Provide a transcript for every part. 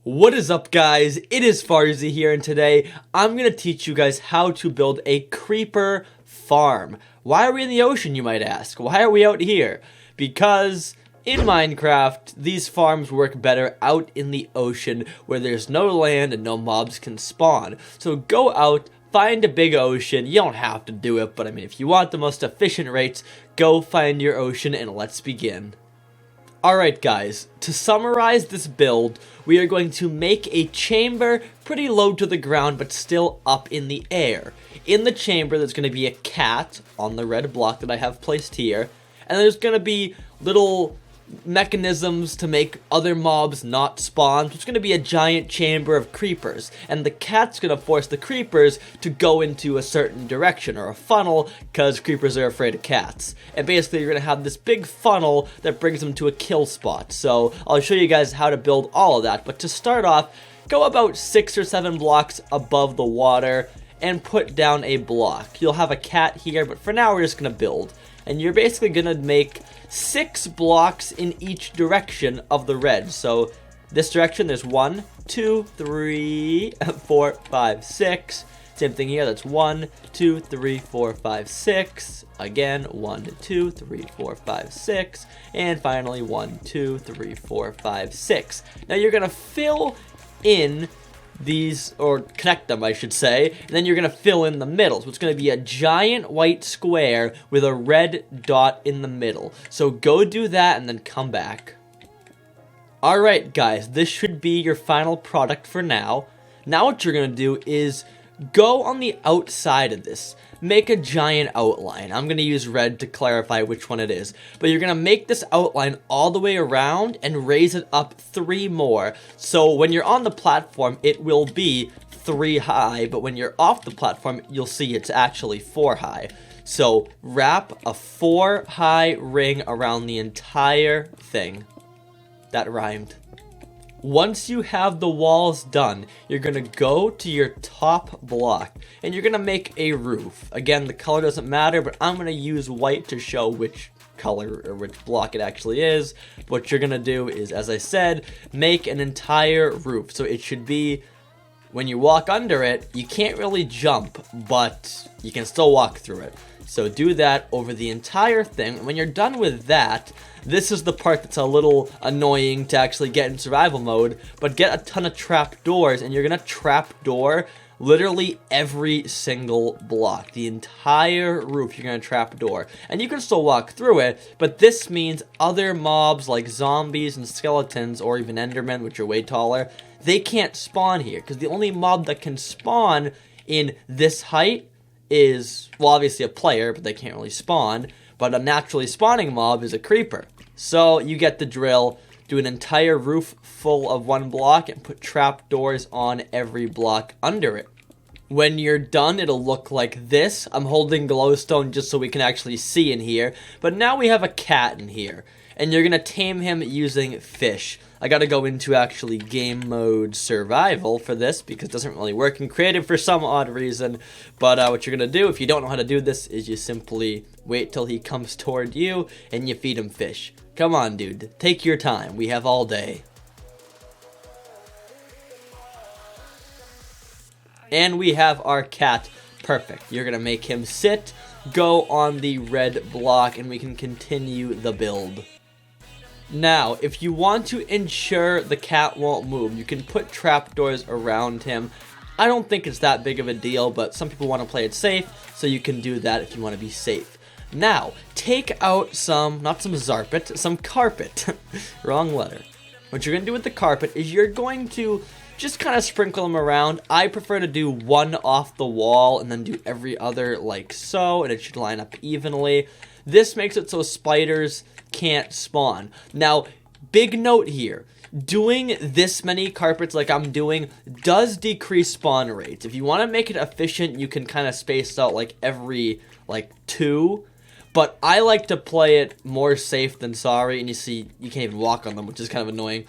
What is up, guys? It is Farzy here, and today I'm going to teach you guys how to build a creeper farm. Why are we in the ocean, you might ask? Why are we out here? Because in Minecraft, these farms work better out in the ocean where there's no land and no mobs can spawn. So go out, find a big ocean. You don't have to do it, but I mean, if you want the most efficient rates, go find your ocean and let's begin. Alright guys, to summarize this build, we are going to make a chamber pretty low to the ground but still up in the air. In the chamber there's going to be a cat on the red block that I have placed here, and there's going to be little mechanisms to make other mobs not spawn. So it's going to be a giant chamber of creepers, and the cat's going to force the creepers to go into a certain direction or a funnel because creepers are afraid of cats. And basically you're going to have this big funnel that brings them to a kill spot. So I'll show you guys how to build all of that, but to start off, go about 6 or 7 blocks above the water and put down a block. You'll have a cat here, but for now we're just going to build. And you're basically going to make 6 blocks in each direction of the red. So this direction, there's 1, 2, 3, 4, 5, 6. Same thing here, that's 1, 2, 3, 4, 5, 6. Again, 1, 2, 3, 4, 5, 6. And finally, 1, 2, 3, 4, 5, 6. Now you're going to fill in these, or connect them I should say, and then you're going to fill in the middle. So it's going to be a giant white square with a red dot in the middle. So go do that and then come back. Alright guys, this should be your final product for now. Now what you're going to do is go on the outside of this. Make a giant outline. I'm going to use red to clarify which one it is. But you're going to make this outline all the way around and raise it up 3 more. So when you're on the platform, it will be 3 high. But when you're off the platform, you'll see it's actually 4 high. So wrap a 4 high ring around the entire thing. That rhymed. Once you have the walls done, you're going to go to your top block and you're going to make a roof. Again, the color doesn't matter, but I'm going to use white to show which color or which block it actually is. What you're going to do is, as I said, make an entire roof. So it should be, when you walk under it, you can't really jump, but you can still walk through it. So do that over the entire thing. When you're done with that, this is the part that's a little annoying to actually get in survival mode, but get a ton of trapdoors, and you're gonna trapdoor literally every single block. The entire roof you're gonna trapdoor. And you can still walk through it, but this means other mobs like zombies and skeletons, or even endermen, which are way taller, they can't spawn here, because the only mob that can spawn in this height is, well, obviously a player, but they can't really spawn. But a naturally spawning mob is a creeper. So you get the drill. Do an entire roof full of 1 block and put trapdoors on every block under it. When you're done, it'll look like this. I'm holding glowstone just so we can actually see in here. But now we have a cat in here, and you're gonna tame him using fish. I gotta go into actually game mode survival for this because it doesn't really work in creative for some odd reason. But what you're gonna do if you don't know how to do this is you simply wait till he comes toward you and you feed him fish. Come on, dude, take your time. We have all day. And we have our cat. Perfect. You're gonna make him sit, go on the red block, and we can continue the build. Now, if you want to ensure the cat won't move, you can put trapdoors around him. I don't think it's that big of a deal, but some people want to play it safe, so you can do that if you want to be safe. Now, take out some, not some zarpet, some carpet. Wrong letter. What you're going to do with the carpet is you're going to just kind of sprinkle them around. I prefer to do 1 off the wall and then do every other like so, and it should line up evenly. This makes it so spiders can't spawn. Now, big note here. Doing this many carpets like I'm doing does decrease spawn rates. If you want to make it efficient, you can kind of space out like every like 2. But I like to play it more safe than sorry, and you see you can't even walk on them, which is kind of annoying.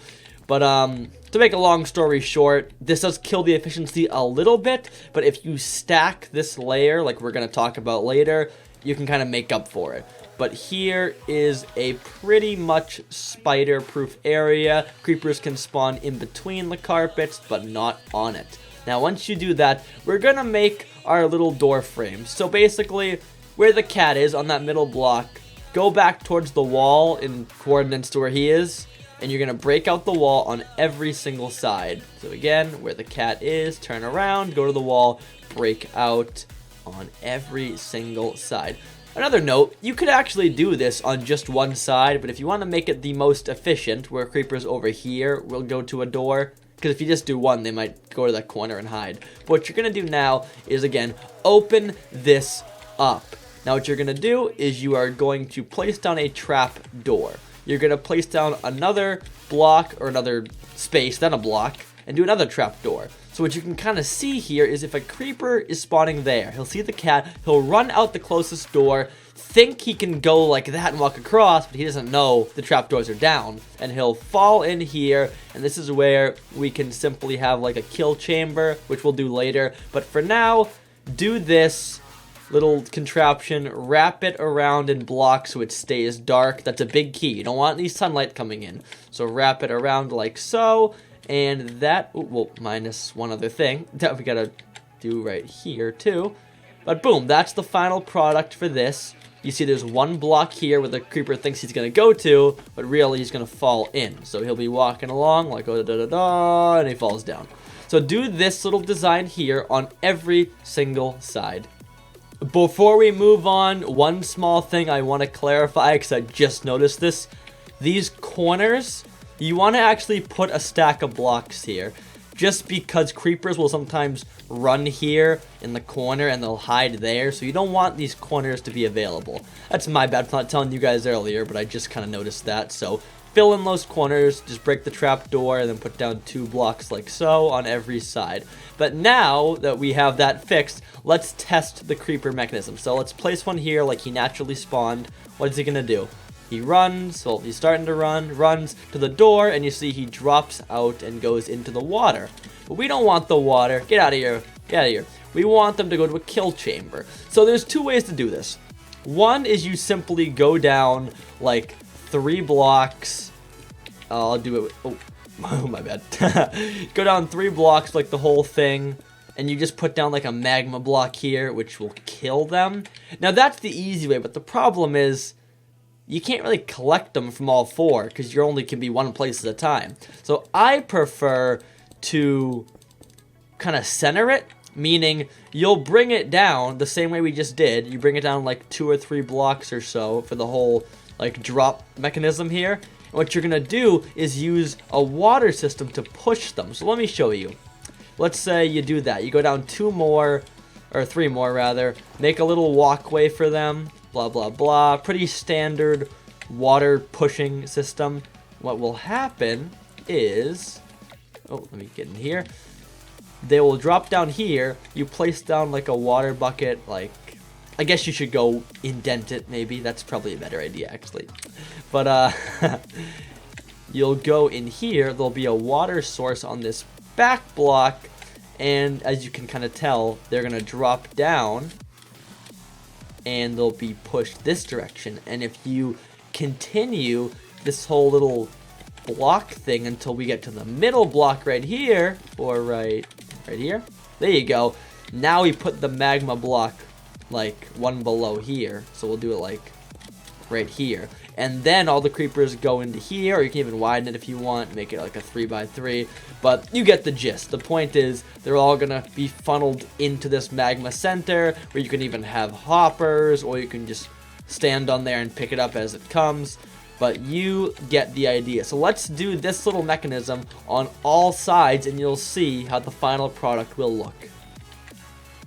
But to make a long story short, this does kill the efficiency a little bit, but if you stack this layer, like we're going to talk about later, you can kind of make up for it. but here is a pretty much spider-proof area. Creepers can spawn in between the carpets, but not on it. Now, once you do that, we're gonna make our little door frame. So basically, where the cat is on that middle block, go back towards the wall in coordinates to where he is, and you're gonna break out the wall on every single side. So again, where the cat is, turn around, go to the wall, break out on every single side. Another note, you could actually do this on just one side, but if you want to make it the most efficient, where creepers over here will go to a door, because if you just do one, they might go to that corner and hide. But what you're going to do now is, again, open this up. Now what you're going to do is you are going to place down a trap door. You're going to place down another block or another space, then a block, and do another trap door. So what you can kind of see here is if a creeper is spawning there, he'll see the cat, he'll run out the closest door, think he can go like that and walk across, but he doesn't know the trapdoors are down, and he'll fall in here, and this is where we can simply have like a kill chamber, which we'll do later. But for now, do this little contraption, wrap it around in blocks so it stays dark. That's a big key. You don't want any sunlight coming in. So wrap it around like so. And that, well, minus one other thing that we gotta do right here too. But boom, that's the final product for this. You see there's one block here where the creeper thinks he's gonna go to, but really he's gonna fall in. So he'll be walking along like, oh, da da da, and he falls down. So do this little design here on every single side. Before we move on, one small thing I want to clarify, because I just noticed this. These corners, you want to actually put a stack of blocks here, just because creepers will sometimes run here in the corner and they'll hide there, so you don't want these corners to be available. That's my bad for not telling you guys earlier, but I just kind of noticed that. So fill in those corners, just break the trap door, and then put down 2 blocks like so on every side. But now that we have that fixed, let's test the creeper mechanism. So let's place one here like he naturally spawned. What is he gonna do? He runs, well, he's starting to run, runs to the door, and you see he drops out and goes into the water. But we don't want the water. Get out of here. Get out of here. We want them to go to a kill chamber. So there's 2 ways to do this. One is you simply go down like 3 blocks. I'll do it. Oh, my bad. Go down 3 blocks like the whole thing. And you just put down like a magma block here, which will kill them. Now that's the easy way, but the problem is you can't really collect them from all 4 because you only can be one place at a time. So I prefer to kind of center it, meaning you'll bring it down the same way we just did. You bring it down like 2 or 3 blocks or so for the whole like drop mechanism here. And what you're gonna do is use a water system to push them. So let me show you. Let's say you do that. You go down 2 more, or 3 more rather, make a little walkway for them, blah, blah, blah. Pretty standard water pushing system. What will happen is, oh, let me get in here. They will drop down here. You place down like a water bucket, like, I guess you should go indent it maybe. That's probably a better idea actually. But you'll go in here. There'll be a water source on this back block, and as you can kind of tell, they're gonna drop down and they'll be pushed this direction. And if you continue this whole little block thing until we get to the middle block right here, or right here, there you go. Now we put the magma block like one below here, so we'll do it like right here, and then all the creepers go into here, or you can even widen it if you want, make it like a 3x3, but you get the gist. The point is they're all gonna be funneled into this magma center, where you can even have hoppers, or you can just stand on there and pick it up as it comes, but you get the idea. So let's do this little mechanism on all sides, and you'll see how the final product will look.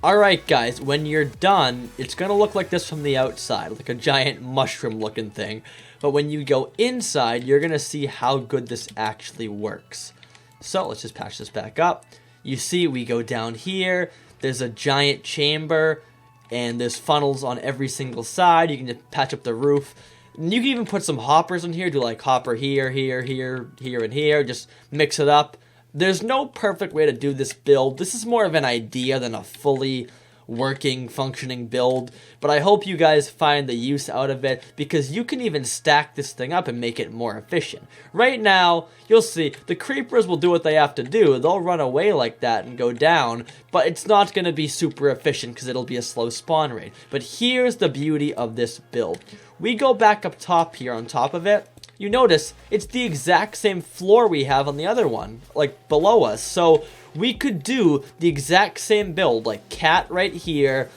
Alright guys, when you're done, it's going to look like this from the outside, like a giant mushroom looking thing. But when you go inside, you're going to see how good this actually works. So let's just patch this back up. You see we go down here, there's a giant chamber, and there's funnels on every single side. You can just patch up the roof. And you can even put some hoppers in here, do like hopper here, here, here, here, and here, just mix it up. There's no perfect way to do this build. This is more of an idea than a fully working, functioning build, but I hope you guys find the use out of it, because you can even stack this thing up and make it more efficient. Right now, you'll see, the creepers will do what they have to do. They'll run away like that and go down, but it's not going to be super efficient because it'll be a slow spawn rate. But here's the beauty of this build. We go back up top here on top of it. You notice it's the exact same floor we have on the other one, like below us. So we could do the exact same build, like cat right here,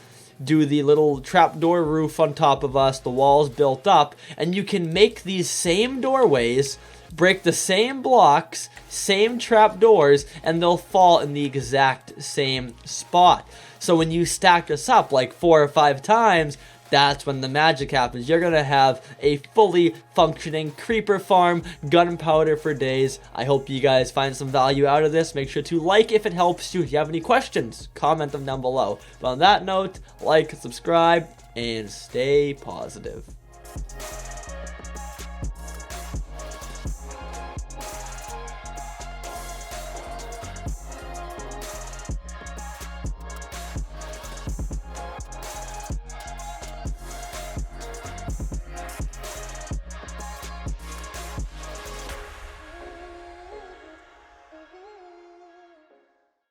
do the little trapdoor roof on top of us, the walls built up, and you can make these same doorways, break the same blocks, same trapdoors, and they'll fall in the exact same spot. So when you stack this up like 4 or 5 times, that's when the magic happens. You're gonna have a fully functioning creeper farm, gunpowder for days. I hope you guys find some value out of this. Make sure to like if it helps you. If you have any questions, comment them down below. But on that note, like, subscribe, and stay positive.